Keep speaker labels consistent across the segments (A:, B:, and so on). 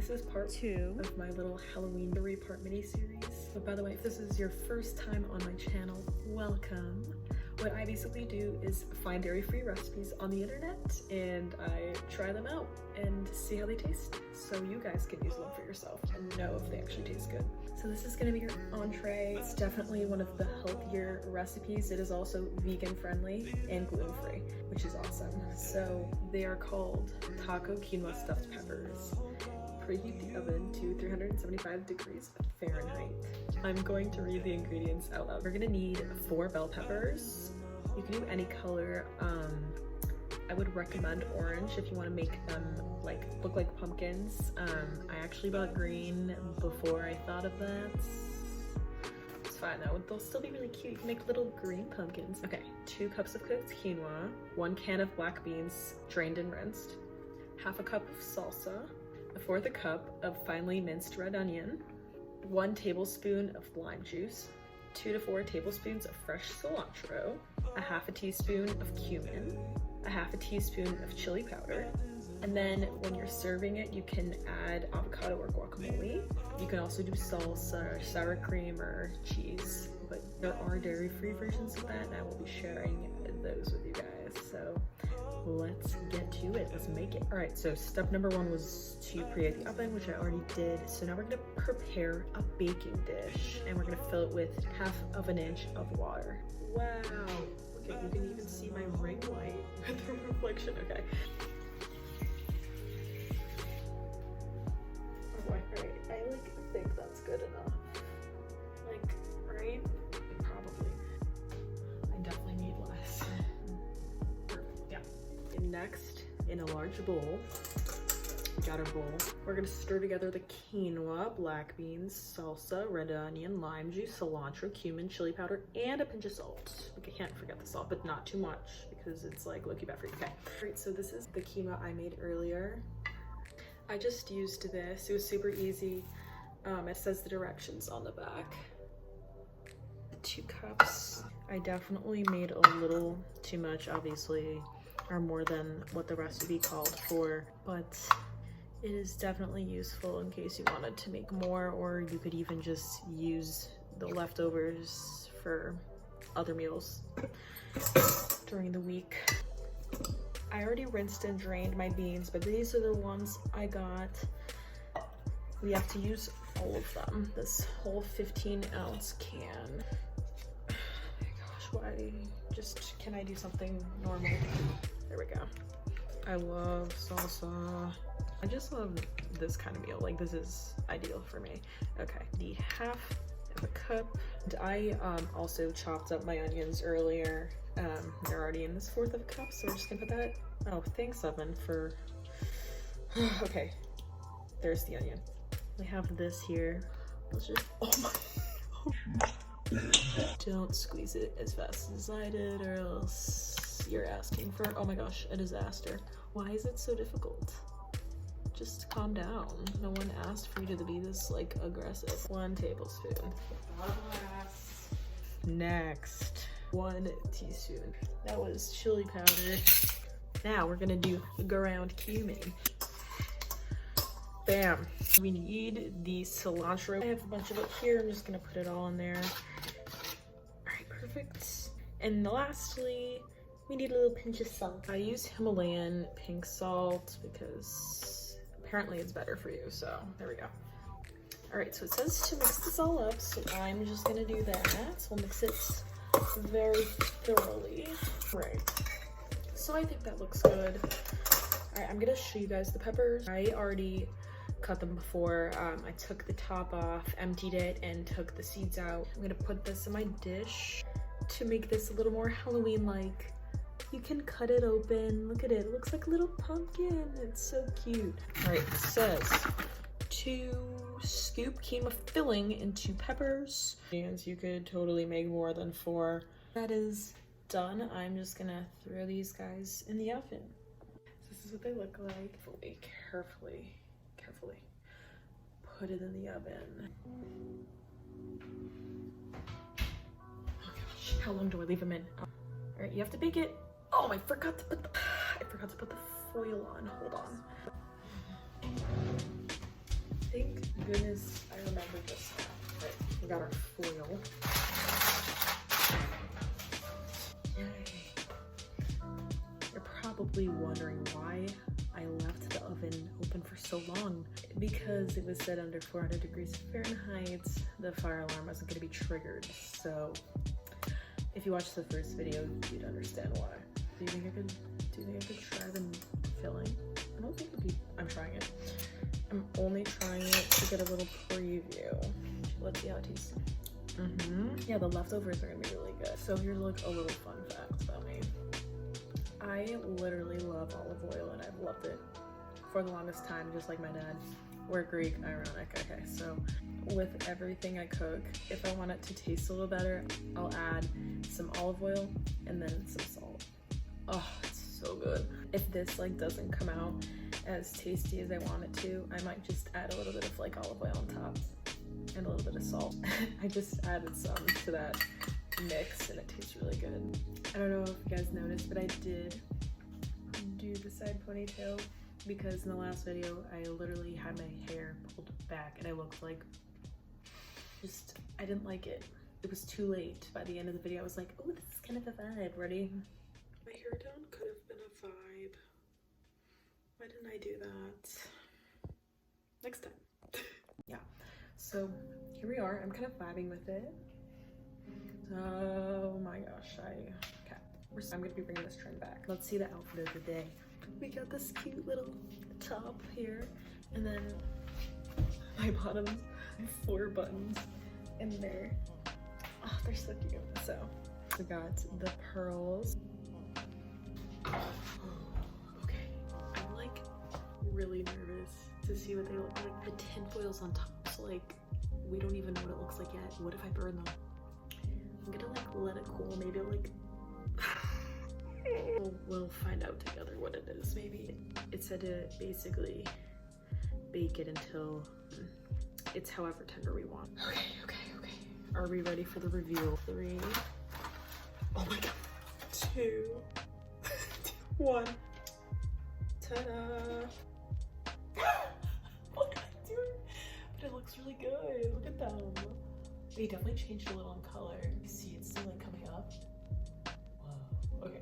A: This is part 2 of my little Halloween 3-part mini-series. But by the way, if this is your first time on my channel, welcome. What I basically do is find dairy-free recipes on the internet and I try them out and see how they taste, so you guys can use them for yourself and know if they actually taste good. So this is gonna be your entree. It's definitely one of the healthier recipes. It is also vegan friendly and gluten-free, which is awesome. So they are called taco quinoa stuffed peppers. Preheat the oven to 375 degrees Fahrenheit. I'm going to read the ingredients out loud. We're gonna need 4 bell peppers. You can do any color. I would recommend orange if you want to make them like look like pumpkins. I actually bought green before I thought of that. It's fine though, they'll still be really cute. You can make little green pumpkins. Okay, 2 cups of cooked quinoa, 1 can of black beans drained and rinsed, half a cup of salsa, 1/4 cup of finely minced red onion, 1 tablespoon of lime juice, 2 to 4 tablespoons of fresh cilantro, 1/2 teaspoon of cumin, 1/2 teaspoon of chili powder, and then when you're serving it, you can add avocado or guacamole. You can also do salsa, or sour cream, or cheese, but there are dairy-free versions of that, and I will be sharing those with you guys. So let's get to it. Let's make it. All right, so step number 1 was to preheat the oven, which I already did. So now we're gonna prepare a baking dish, and we're gonna fill it with 1/2 inch of water. Wow. Okay, you can even see my ring light with the reflection. Okay. Oh boy, alright. I think that's good enough. Right? Probably. I definitely need less. Yeah. And next, in a large bowl, we got our bowl. We're gonna stir together the quinoa, black beans, salsa, red onion, lime juice, cilantro, cumin, chili powder, and a pinch of salt. Like, I can't forget the salt, but not too much because it's like low-key bad for you. Okay. All right, so this is the quinoa I made earlier. I just used this. It was super easy. It says the directions on the back. 2 cups. I definitely made a little too much, obviously, or more than what the recipe called for, but it is definitely useful in case you wanted to make more, or you could even just use the leftovers for other meals during the week. I already rinsed and drained my beans, but these are the ones I got. We have to use all of them. This whole 15-ounce can. Oh my gosh, why? Just, can I do something normal? There we go. I love salsa. I just love this kind of meal. Like, this is ideal for me. Okay, the 1/2 of a cup. And I also chopped up my onions earlier. They're already in this 1/4 of a cup, so we're just gonna put that. Oh, thanks, oven, for. Okay, there's the onion. We have this here. Let's just. Oh my. Don't squeeze it as fast as I did, or else you're asking for. Oh my gosh, a disaster. Why is it so difficult? Just calm down. No one asked for you to be this like aggressive. 1 tablespoon. Next, 1 teaspoon. That was chili powder. Now we're gonna do ground cumin. Bam. We need the cilantro. I have a bunch of it here. I'm just gonna put it all in there. All right, perfect. And lastly, we need a little pinch of salt. I use Himalayan pink salt because apparently it's better for you, so there we go. All right, so it says to mix this all up, so I'm just gonna do that. We'll mix it very thoroughly. Right, so I think that looks good. All right, I'm gonna show you guys the peppers. I already cut them before. I took the top off, emptied it, and took the seeds out. I'm gonna put this in my dish to make this a little more Halloween-like. You can cut it open. Look at it. It looks like a little pumpkin. It's so cute. All right, it says to scoop quinoa filling into peppers. And you could totally make more than 4. That is done. I'm just gonna throw these guys in the oven. This is what they look like. Carefully put it in the oven. Oh gosh, how long do I leave them in? All right, you have to bake it. Oh, I forgot to put the foil on. Hold on. Thank goodness I remembered this now. Right, we got our foil. Yay. You're probably wondering why I left the oven open for so long. Because it was set under 400 degrees Fahrenheit, the fire alarm wasn't going to be triggered. So if you watched the first video, you'd understand why. Do you think I could try the filling? I don't think it'd be, I'm trying it. I'm only trying it to get a little preview. Let's see how it tastes. Yeah, the leftovers are gonna be really good. So here's like a little fun fact about me. I literally love olive oil, and I've loved it for the longest time, just like my dad. We're Greek, ironic. Okay, so with everything I cook, if I want it to taste a little better, I'll add some olive oil and then some salt. Oh, it's so good. If this like doesn't come out as tasty as I want it to, I might just add a little bit of like olive oil on top and a little bit of salt. I just added some to that mix and it tastes really good. I don't know if you guys noticed, but I did do the side ponytail because in the last video I literally had my hair pulled back and I looked like I didn't like it. It was too late. By the end of the video I was like, oh, this is kind of a vibe. Ready? My hair down could have been a vibe. Why didn't I do that? Next time. Yeah, so here we are. I'm kind of vibing with it. Oh my gosh, I'm gonna be bringing this trend back. Let's see the outfit of the day. We got this cute little top here, and then my bottoms, 4 buttons in there. Oh, they're so cute. So we got the pearls. Okay, I'm like really nervous to see what they look like. The tinfoil's on top, so like we don't even know what it looks like yet. What if I burn them? I'm gonna like let it cool. Maybe like we'll find out together what it is. Maybe it said to basically bake it until it's however tender we want. Okay. Are we ready for the review? 3. Oh my god. 2. 1. Ta-da! What am I doing? But it looks really good. Look at them. They definitely changed a little in color. You see, it's still like coming up. Whoa. Okay.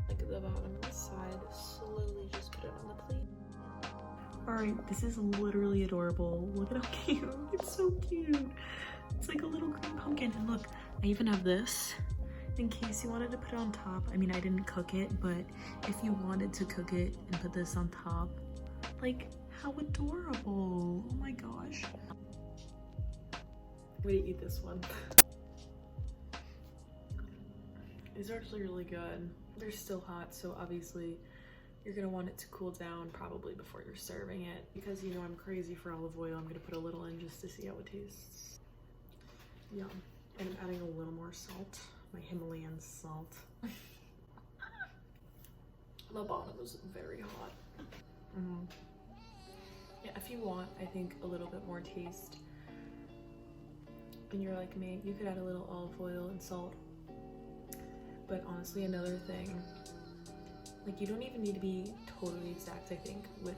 A: Like at the bottom and the side, slowly just put it on the plate. Alright, this is literally adorable. Look at how cute. It's so cute. It's like a little green pumpkin. And look, I even have this in case you wanted to put it on top. I mean, I didn't cook it, but if you wanted to cook it and put this on top, like, how adorable. Oh my gosh. I'm gonna eat this one. It's actually really good. They're still hot, so obviously you're gonna want it to cool down probably before you're serving it. Because you know I'm crazy for olive oil, I'm gonna put a little in just to see how it tastes. Yum. And I'm adding a little more salt. My Himalayan salt. The bottom is very hot. Yeah, if you want, I think a little bit more taste, and you're like me, you could add a little olive oil and salt. But honestly, another thing, like you don't even need to be totally exact, I think, with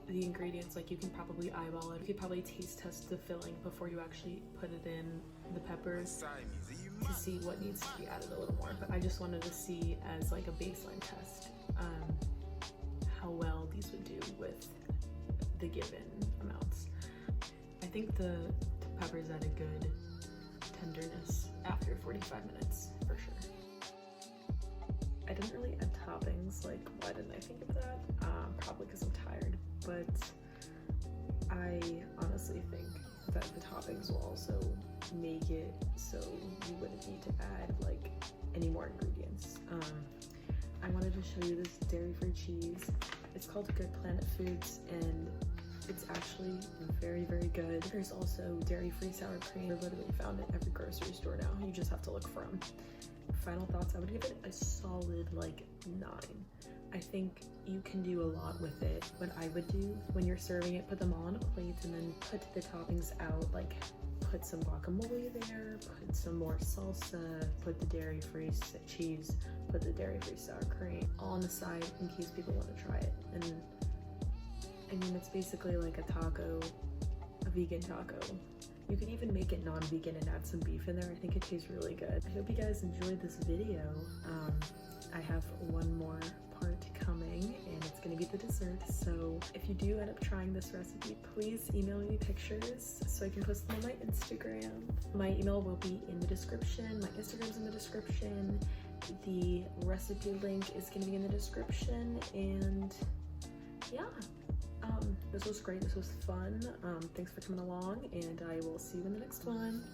A: the ingredients. Like you can probably eyeball it. You could probably taste test the filling before you actually put it in the peppers to see what needs to be added a little more. But I just wanted to see as like a baseline test how well these would do with the given amounts. I think the peppers add a good tenderness after 45 minutes for sure. I didn't really add toppings. Like, why didn't I think of that? Probably because I'm tired, but I honestly think that the toppings will also make it so you wouldn't need to add like any more ingredients. I wanted to show you this dairy-free cheese. It's called Good Planet Foods, and it's actually very, very good. There's also dairy-free sour cream. I literally found it at every grocery store now. You just have to look for them. Final thoughts, I would give it a solid like 9 I think you can do a lot with it. What I would do when you're serving it, put them all on a plate and then put the toppings out, like put some guacamole there, put some more salsa, put the dairy-free cheese, put the dairy-free sour cream, all on the side in case people want to try it. And I mean, it's basically like a taco, a vegan taco. You can even make it non-vegan and add some beef in there. I think it tastes really good. I hope you guys enjoyed this video. I have one more part coming and it's gonna be the dessert. So if you do end up trying this recipe, please email me pictures so I can post them on my Instagram. My email will be in the description. My Instagram's in the description. The recipe link is gonna be in the description. And yeah, this was great. This was fun. Thanks for coming along and I will see you in the next one.